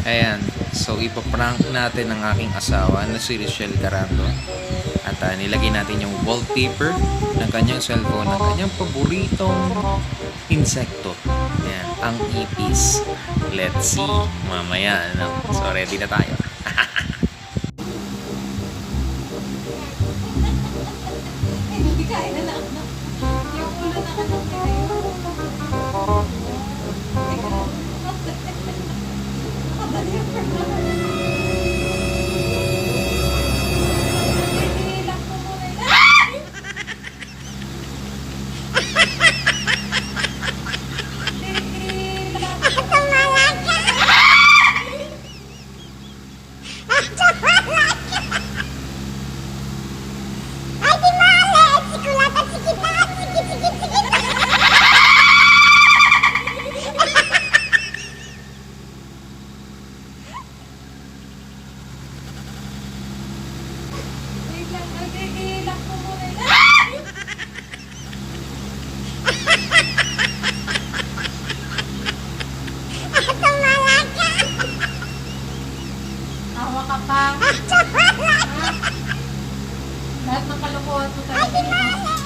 Ayan. So, ipaprank natin ang aking asawa na si Richelle Garando. At nilagay natin yung wallpaper ng kanyang cellphone, ng kanyang paboritong insekto. Ayan, ang ipis. Let's see. Mamaya, ano? So, ready na tayo. Hindi kain na lang. Yung ulo na anak niya yun. Nakadali yung pagkakas. Nililak mo muna yun. Nililak mo muna yun. Tawa ka pa. Lahat ng kalokohan mo talaga.